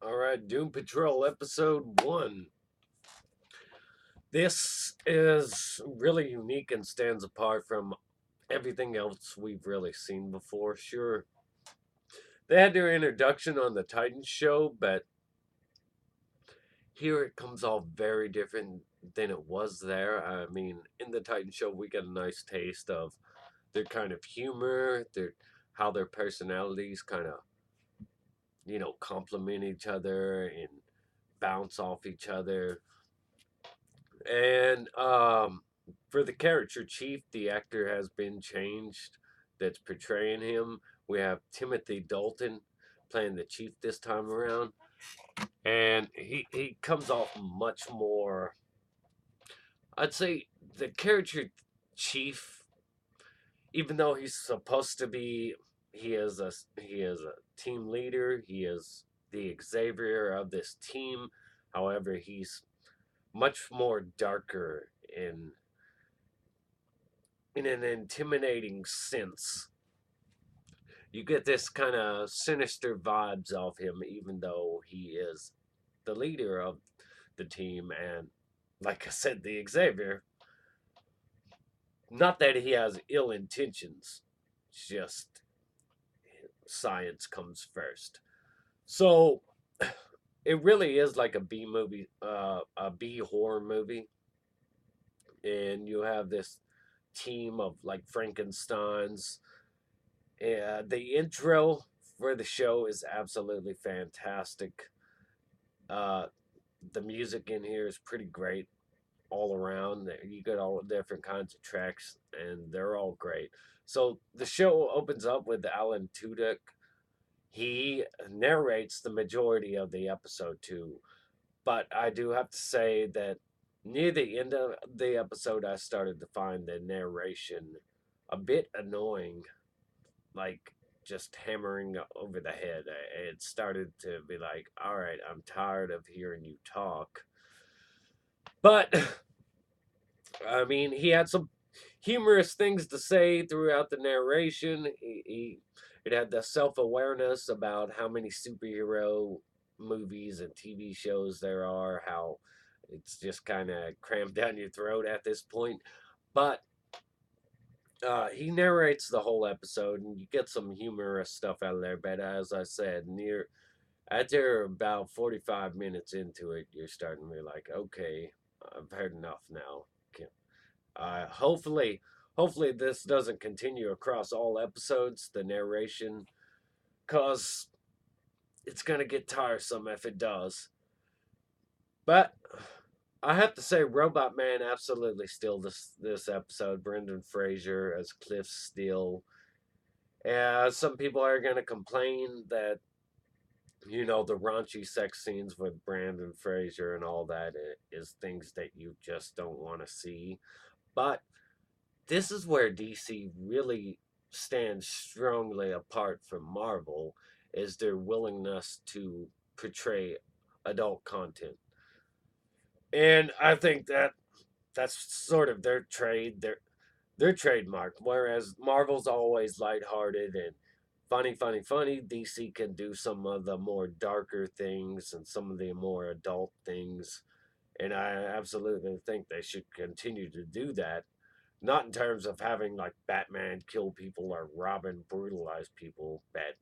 Alright, Doom Patrol Episode 1. This is really unique and stands apart from everything else we've really seen before. Sure, they had their introduction on the Titans show, but here it comes off very different than it was there. I mean, in the Titans show, we get a nice taste of their kind of humor, how their personalities kind of, complement each other and bounce off each other. And for the character Chief, the actor has been changed that's portraying him. We have Timothy Dalton playing the Chief this time around. And he comes off much more. I'd say the character Chief, even though he's supposed to be, he is a team leader. He is the Xavier of this team. However, he's much more darker in an intimidating sense. You get this kind of sinister vibes of him, even though he is the leader of the team and, like I said, the Xavier. Not that he has ill intentions, just science comes first. So it really is like a B movie, a B horror movie, and you have this team of like Frankenstein's. The intro for the show is absolutely fantastic. Uh, the music in here is pretty great all around. You get all different kinds of tracks, and they're all great. So the show opens up with Alan Tudyk. He narrates the majority of the episode too, but I do have to say that near the end of the episode, I started to find the narration a bit annoying, like just hammering over the head. It started to be like, all right, I'm tired of hearing you talk. But I mean, he had some humorous things to say throughout the narration. It had the self awareness about how many superhero movies and TV shows there are, how it's just kind of crammed down your throat at this point. But he narrates the whole episode, and you get some humorous stuff out of there. But as I said, near after about 45 minutes into it, you're starting to be like, okay, I've heard enough now. Hopefully, hopefully this doesn't continue across all episodes. The narration, cause it's gonna get tiresome if it does. But I have to say, Robot Man absolutely steal this episode. Brendan Fraser as Cliff Steele. Some people are gonna complain that the raunchy sex scenes with Brandon Fraser and all that is things that you just don't want to see. But this is where DC really stands strongly apart from Marvel is their willingness to portray adult content. And I think that's sort of their trademark. Whereas Marvel's always lighthearted and funny. DC can do some of the more darker things and some of the more adult things. And I absolutely think they should continue to do that. Not in terms of having like Batman kill people or Robin brutalize people, but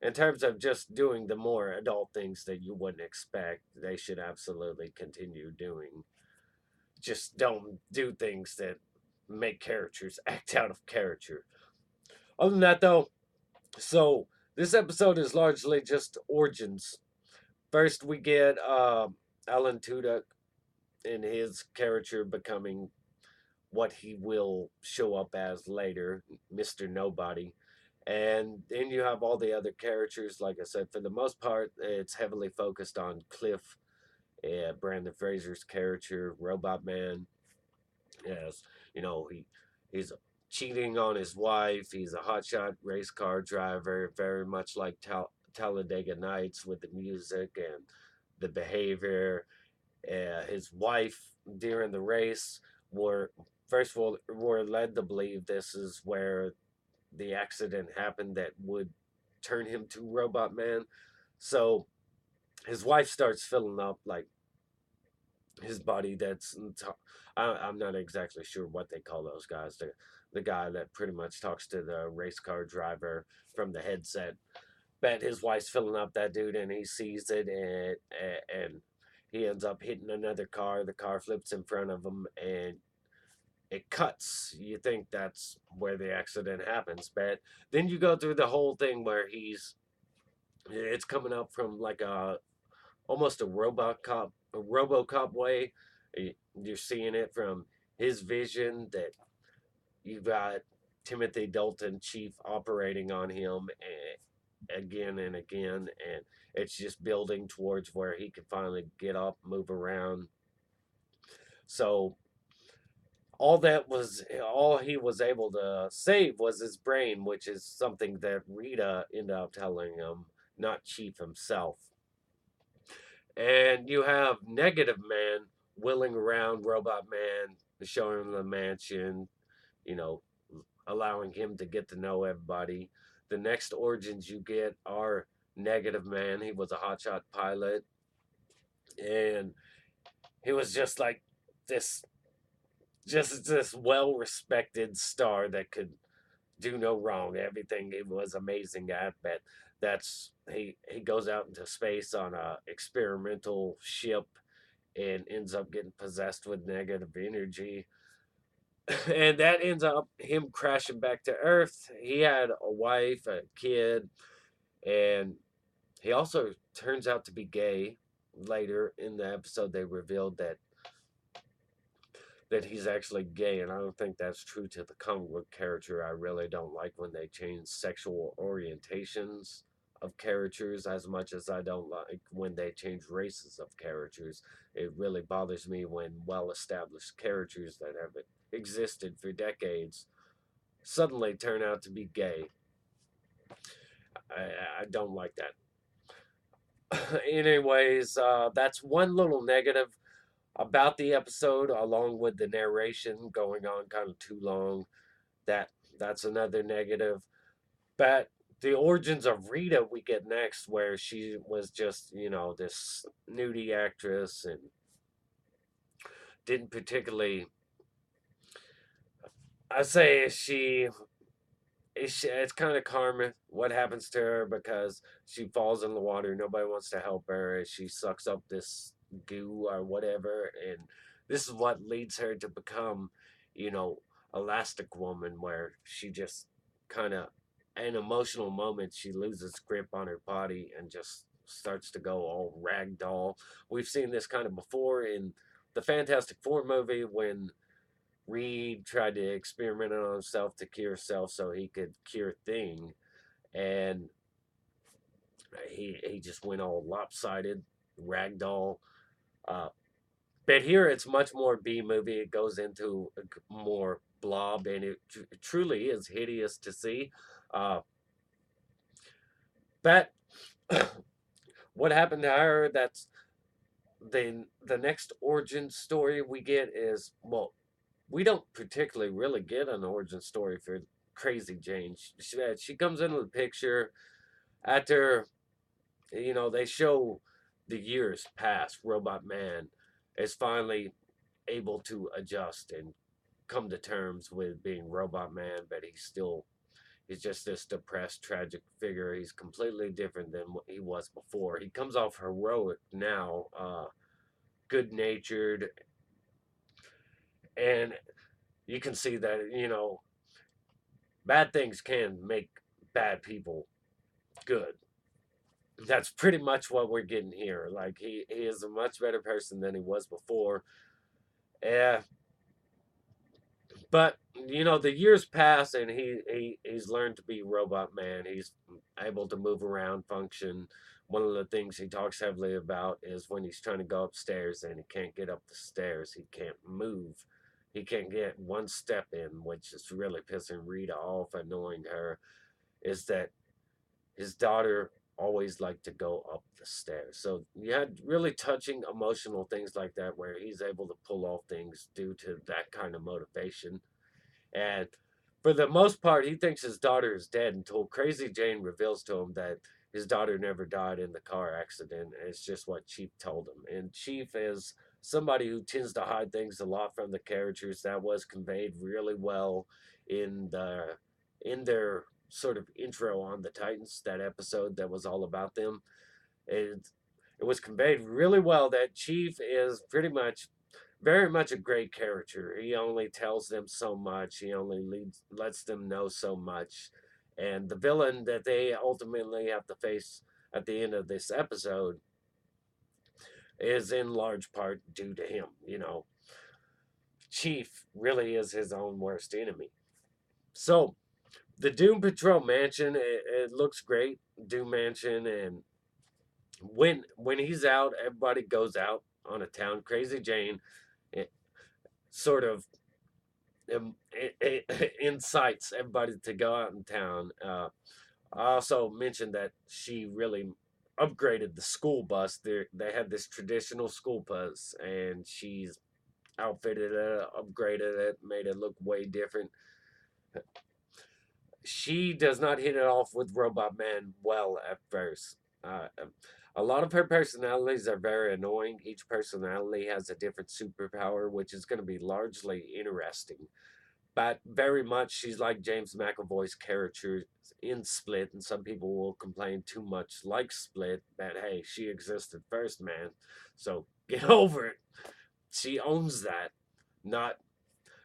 in terms of just doing the more adult things that you wouldn't expect, they should absolutely continue doing. Just don't do things that make characters act out of character. Other than that, though, so this episode is largely just origins. First, we get Alan Tudyk and his character becoming what he will show up as later, Mr. Nobody. And then you have all the other characters. Like I said, for the most part, it's heavily focused on Cliff, Brandon Fraser's character, Robot Man. Yes, he's cheating on his wife. He's a hotshot race car driver, very much like Talladega Nights with the music and the behavior. His wife during the race were first of all were led to believe this is where the accident happened that would turn him to Robot Man. So his wife starts filling up like his buddy I'm not exactly sure what they call those guys. The guy that pretty much talks to the race car driver from the headset. But his wife's filling up that dude, and he sees it, and he ends up hitting another car. The car flips in front of him, and it cuts. You think that's where the accident happens, but then you go through the whole thing where it's coming up from like a almost a RoboCop way. You're seeing it from his vision that you've got Timothy Dalton, chief, operating on him again and again, and it's just building towards where he can finally get up, move around. So all he was able to save was his brain, which is something that Rita ended up telling him, not Chief himself. And you have Negative Man wheeling around Robot Man, showing him the mansion, you know, allowing him to get to know everybody. The next origins you get are Negative Man. He was a hotshot pilot, and he was just like this, just this well respected star that could do no wrong. Everything he was amazing at, but he goes out into space on a experimental ship and ends up getting possessed with negative energy. And that ends up him crashing back to Earth. He had a wife, a kid, and he also turns out to be gay. Later in the episode, they revealed that he's actually gay, and I don't think that's true to the comic book character. I really don't like when they change sexual orientations of characters as much as I don't like when they change races of characters. It really bothers me when well established characters that have existed for decades suddenly turn out to be gay. I don't like that. Anyways, that's one little negative about the episode, along with the narration going on kind of too long. That that's another negative. But the origins of Rita we get next, where she was just this nudie actress and didn't particularly. I say it's kind of karma what happens to her because she falls in the water. Nobody wants to help her. She sucks up this goo or whatever, and this is what leads her to become, you know, Elastic Woman, where she just kind of, an emotional moment, she loses grip on her body and just starts to go all ragdoll. We've seen this kind of before in the Fantastic Four movie when Reed tried to experiment on himself to cure himself so he could cure Thing, and he just went all lopsided, ragdoll. Uh, but here it's much more B movie. It goes into more blob, and it truly is hideous to see. Uh, but what happened to her? That's the next origin story we get is, well, we don't particularly really get an origin story for Crazy Jane. She comes into the picture after, they show the years pass. Robot Man is finally able to adjust and come to terms with being Robot Man, but he's just this depressed, tragic figure. He's completely different than what he was before. He comes off heroic now, good natured, and you can see that, bad things can make bad people good. That's pretty much what we're getting here. Like he is a much better person than he was before. Yeah, but the years pass and he's learned to be Robot Man. He's able to move around, function. One of the things he talks heavily about is when he's trying to go upstairs and he can't get up the stairs. He can't move. He can't get one step in, which is really pissing Rita off, annoying her. Is that his daughter always liked to go up the stairs. So you had really touching emotional things like that where he's able to pull off things due to that kind of motivation. And for the most part, he thinks his daughter is dead until Crazy Jane reveals to him that his daughter never died in the car accident. It's just what Chief told him. And Chief is somebody who tends to hide things a lot from the characters. That was conveyed really well in their sort of intro on the Titans, that episode that was all about them. It was conveyed really well that Chief is pretty much very much a great character. He only tells them so much. He only lets them know so much. And the villain that they ultimately have to face at the end of this episode is in large part due to him. Chief really is his own worst enemy. So the Doom Patrol mansion, it looks great. Doom Mansion, and when he's out, everybody goes out on a town. Crazy Jane, it sort of incites everybody to go out in town. I also mentioned that she really upgraded the school bus. They had this traditional school bus, and she's outfitted it, upgraded it, made it look way different. She does not hit it off with Robot Man well at first. A lot of her personalities are very annoying. Each personality has a different superpower, which is going to be largely interesting. But very much she's like James McAvoy's character in Split, and some people will complain too much like Split, that hey, she existed first, man. So get over it. She owns that. Not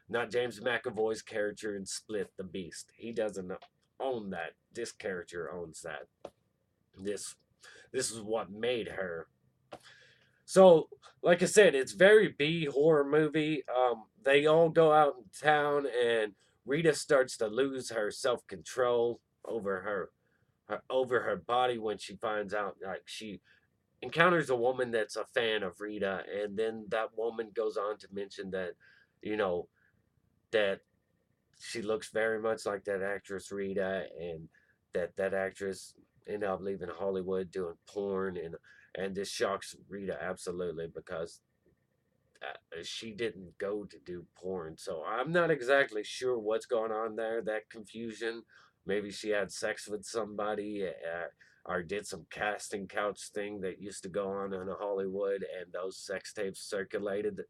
not James McAvoy's character in Split the Beast. He doesn't own that. This character owns that. This this is what made her. So, like I said, it's very B horror movie. They all go out in town, and Rita starts to lose her self control over her body when she finds out, like, she encounters a woman that's a fan of Rita, and then that woman goes on to mention that, you know, that she looks very much like that actress Rita, and that actress ended up leaving Hollywood doing porn, and this shocks Rita absolutely because she didn't go to do porn. So I'm not exactly sure what's going on there. That confusion. Maybe she had sex with somebody, or did some casting couch thing that used to go on in Hollywood, and those sex tapes circulated.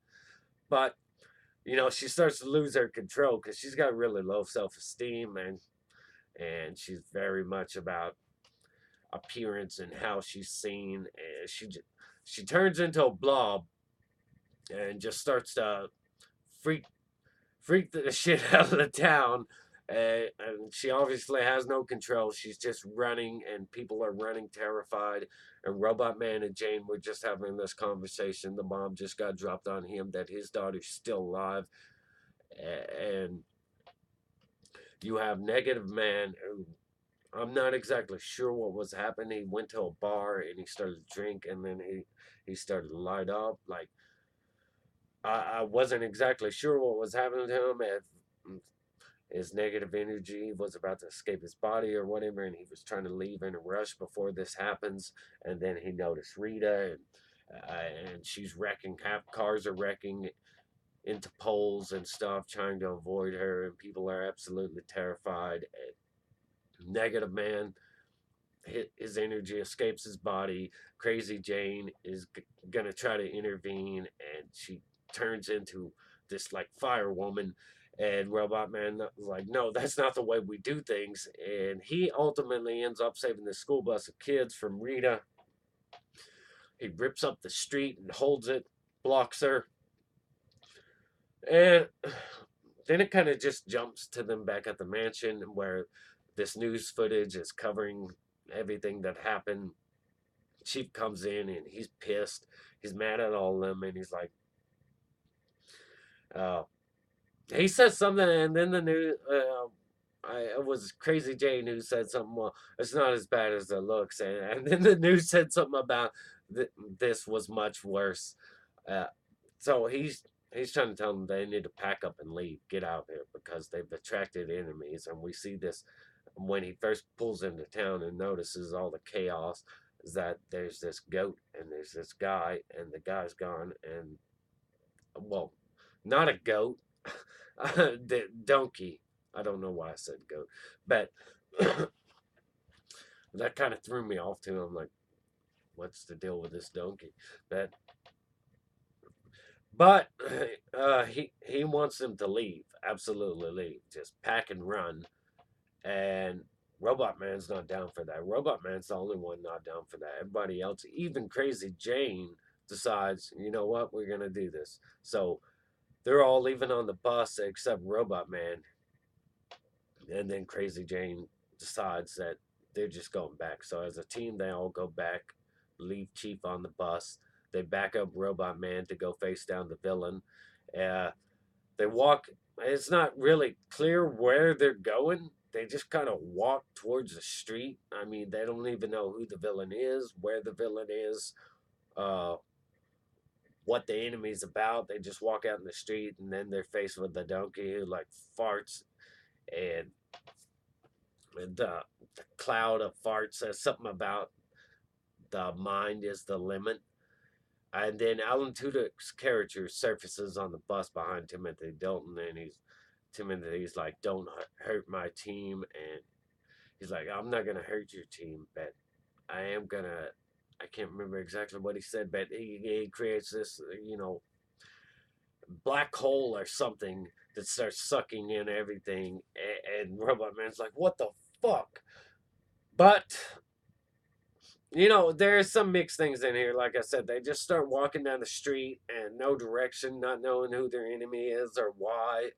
But she starts to lose her control because she's got really low self esteem, and she's very much about appearance and how she's seen. And she turns into a blob and just starts to freak freak the shit out of the town. And she obviously has no control. She's just running, and people are running terrified. And Robot Man and Jane were just having this conversation. The bomb just got dropped on him that his daughter's still alive. And you have Negative Man, who I'm not exactly sure what was happening. He went to a bar and he started to drink, and then he started to light up. Like, I wasn't exactly sure what was happening to him. If his negative energy was about to escape his body or whatever, and he was trying to leave in a rush before this happens. And then he noticed Rita, and she's wrecking. Half cars are wrecking into poles and stuff, trying to avoid her, and people are absolutely terrified. And Negative Man, his energy escapes his body. Crazy Jane is gonna try to intervene, and she turns into this like fire woman. And Robot Man is like, no, that's not the way we do things. And he ultimately ends up saving the school bus of kids from Rita. He rips up the street and holds it, blocks her. And then it kind of just jumps to them back at the mansion where this news footage is covering everything that happened. Chief comes in and he's pissed. He's mad at all of them, and he's like, uh, he says something, and then the news. It was Crazy Jane who said something. Well, it's not as bad as it looks, and then the news said something about this was much worse. Uh, so he's trying to tell them they need to pack up and leave, get out of here because they've attracted enemies, and we see this when he first pulls into town and notices all the chaos. Is that there's this goat and there's this guy, and the guy's gone, and well, not a goat, the donkey. I don't know why I said goat, but That kind of threw me off too. I'm like, what's the deal with this donkey? That, but he wants them to leave, absolutely leave, just pack and run. And Robot Man's not down for that. Robot Man's the only one not down for that. Everybody else, even Crazy Jane, decides, you know what, we're gonna do this. So they're all leaving on the bus except Robot Man, and then Crazy Jane decides that they're just going back. So as a team, they all go back, leave Chief on the bus. They back up Robot Man to go face down the villain. Uh, they walk. It's not really clear where they're going. They just kind of walk towards the street. I mean, they don't even know who the villain is, where the villain is, uh, what the enemy's about. They just walk out in the street, and then they're faced with the donkey who like farts, and the cloud of farts says something about the mind is the limit. And then Alan Tudyk's character surfaces on the bus behind Timothy Dalton, and Timothy's like, "Don't hurt my team," and he's like, "I'm not gonna hurt your team, but I am gonna." I can't remember exactly what he said, but he creates this, black hole or something that starts sucking in everything, and Robot Man's like, "What the fuck?" But there's some mixed things in here. Like I said, they just start walking down the street and no direction, not knowing who their enemy is or why,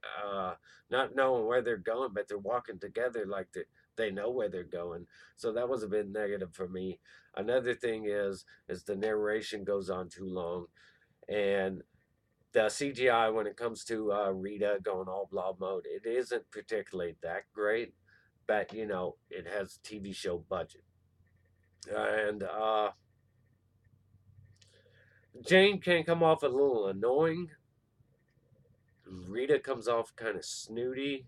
not knowing where they're going, but they're walking together like they know where they're going. So that was a bit negative for me. Another thing is the narration goes on too long, and the CGI when it comes to Rita going all blob mode, it isn't particularly that great, but it has TV show budget. And Jane can come off a little annoying. Rita comes off kind of snooty.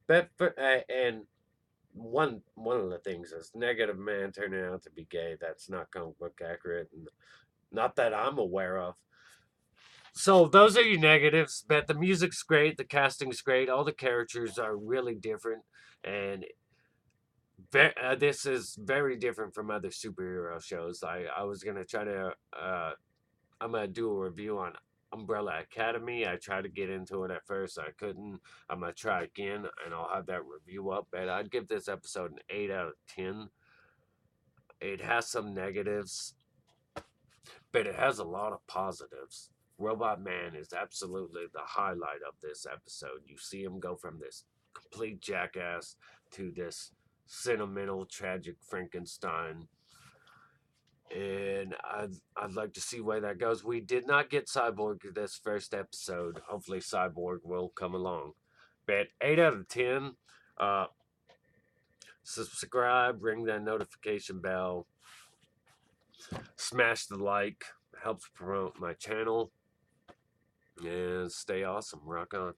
But and one of the things is Negative Man turning out to be gay. That's not comic book accurate, and not that I'm aware of. So those are your negatives. But the music's great, the casting's great, all the characters are really different, and this is very different from other superhero shows. I was gonna try to I'm gonna do a review on Umbrella Academy. I tried to get into it at first, I couldn't. I'm gonna try again, and I'll have that review up. But I'd give this episode an 8 out of 10. It has some negatives, but it has a lot of positives. Robot Man is absolutely the highlight of this episode. You see him go from this complete jackass to this sentimental, tragic Frankenstein, and I'd like to see where that goes. We did not get Cyborg this first episode. Hopefully, Cyborg will come along. But 8 out of 10. Uh, Subscribe, ring that notification bell, smash the like. Helps promote my channel, and stay awesome. Rock on.